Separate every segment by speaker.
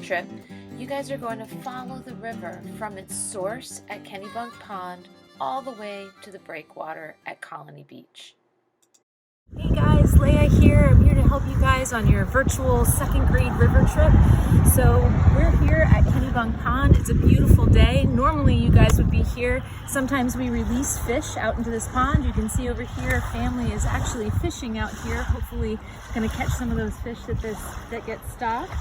Speaker 1: trip, you guys are going to follow the river from its source at Kennebunk Pond all the way to the breakwater at Colony Beach. Hey guys, Leia here. I'm here to help you guys on your virtual second grade river trip. So we're here at Kennebunk Pond. It's a beautiful day. Normally you guys would be here. Sometimes we release fish out into this pond. You can see over here a family is actually fishing out here. Hopefully going to catch some of those fish that get stocked.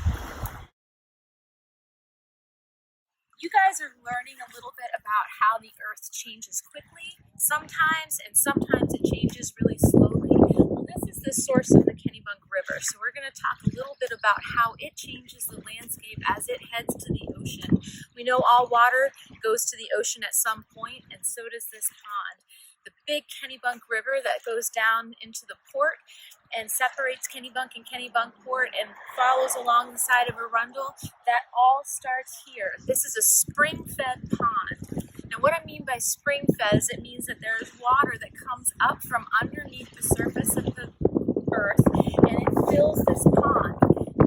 Speaker 1: You guys are learning a little bit about how the earth changes quickly sometimes, and sometimes it changes really slowly. Well, this is the source of the Kennebunk River, so we're going to talk a little bit about how it changes the landscape as it heads to the ocean. We know all water goes to the ocean at some point, and so does this pond. The big Kennebunk River that goes down into the port and separates Kennebunk and Kennebunkport and follows along the side of Arundel, that all starts here. This is a spring-fed pond. Now what I mean by spring-fed is it means that there's water that comes up from underneath the surface of the earth and it fills this pond.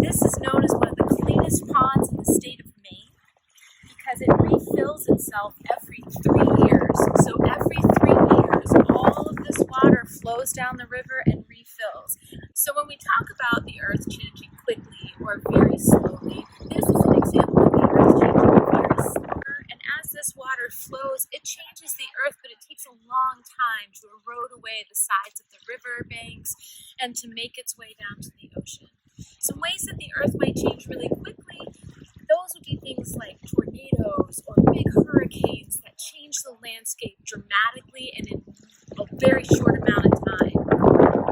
Speaker 1: This is known as one of the cleanest ponds in the state of Maine because it refills itself every 3 years. So every 3 years, all of this water flows down the river and refills. So when we talk about the earth changing quickly or very slowly, this is an example of the earth changing very slowly. And as this water flows, it changes the earth, but it takes a long time to erode away the sides of the river banks and to make its way down to the ocean. Some ways that the earth might change really quickly, those would be things like tornadoes or big hurricanes that change the landscape dramatically and in a very short amount of time.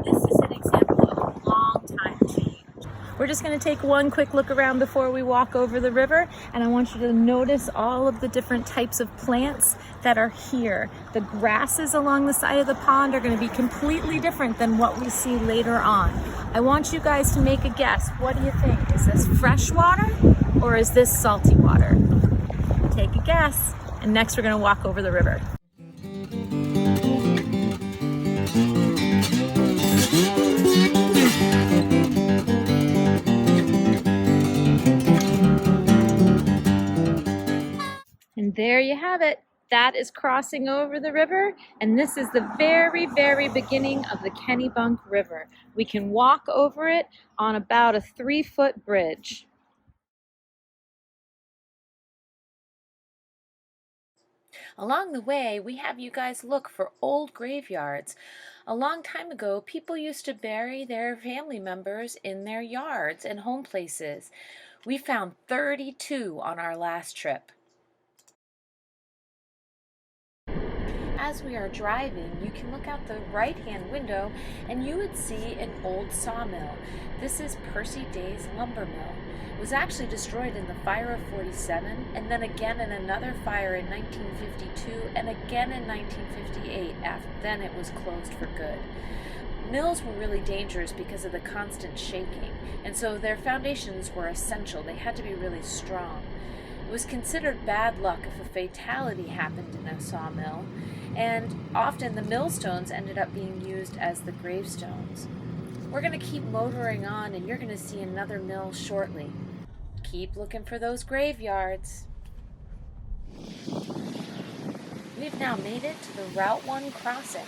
Speaker 1: This is an example of a long time change. We're just going to take one quick look around before we walk over the river, and I want you to notice all of the different types of plants that are here. The grasses along the side of the pond are going to be completely different than what we see later on. I want you guys to make a guess. What do you think? Is this fresh water or is this salty water? Take a guess. And next we're going to walk over the river. And there you have it. That is crossing over the river, and this is the very, very beginning of the Kennebunk River. We can walk over it on about a 3-foot bridge. Along the way, we have you guys look for old graveyards. A long time ago, people used to bury their family members in their yards and home places. We found 32 on our last trip. As we are driving, you can look out the right-hand window and you would see an old sawmill. This is Percy Day's lumber mill. It was actually destroyed in the fire of '47 and then again in another fire in 1952 and again in 1958. Then it was closed for good. Mills were really dangerous because of the constant shaking, and so their foundations were essential. They had to be really strong. It was considered bad luck if a fatality happened in a sawmill, and often the millstones ended up being used as the gravestones. We're going to keep motoring on, and you're going to see another mill shortly. Keep looking for those graveyards. We've now made it to the Route 1 crossing,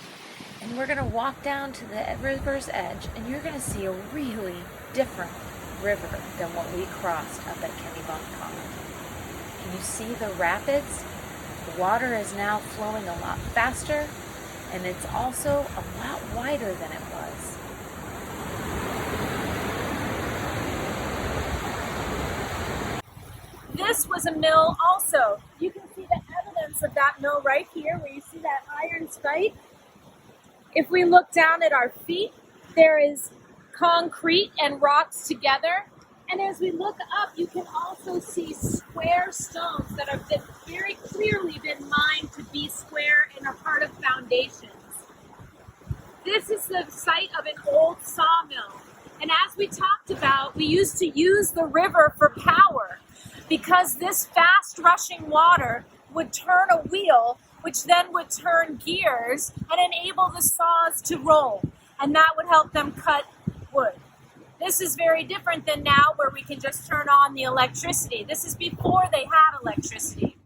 Speaker 1: and we're going to walk down to the river's edge, and you're going to see a really different river than what we crossed up at Kennebunk Pond. Can you see the rapids? The water is now flowing a lot faster, and it's also a lot wider than it was. This was a mill also. You can see the evidence of that mill right here, where you see that iron spike. If we look down at our feet, there is concrete and rocks together. And as we look up, you can also see square stones that have been very clearly been mined to be square and are part of foundations. This is the site of an old sawmill. And as we talked about, we used to use the river for power because this fast rushing water would turn a wheel, which then would turn gears and enable the saws to roll. And that would help them cut wood. This is very different than now where we can just turn on the electricity. This is before they had electricity.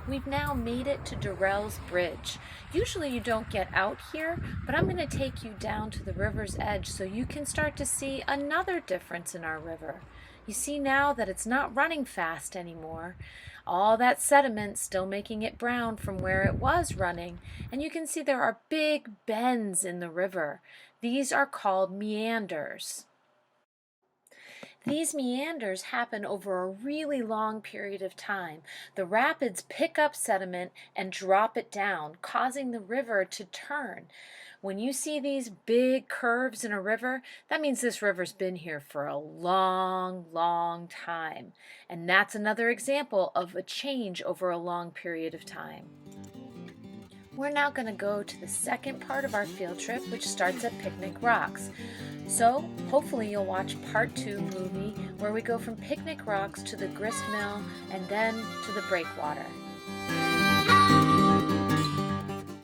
Speaker 1: We've now made it to Durrell's Bridge. Usually you don't get out here, but I'm going to take you down to the river's edge so you can start to see another difference in our river. You see now that it's not running fast anymore. All that sediment still making it brown from where it was running, and you can see there are big bends in the river. These are called meanders. These meanders happen over a really long period of time. The rapids pick up sediment and drop it down, causing the river to turn. When you see these big curves in a river, that means this river's been here for a long, long time. And that's another example of a change over a long period of time. We're now going to go to the second part of our field trip, which starts at Picnic Rocks. So hopefully you'll watch part 2 movie where we go from Picnic Rocks to the grist mill and then to the breakwater.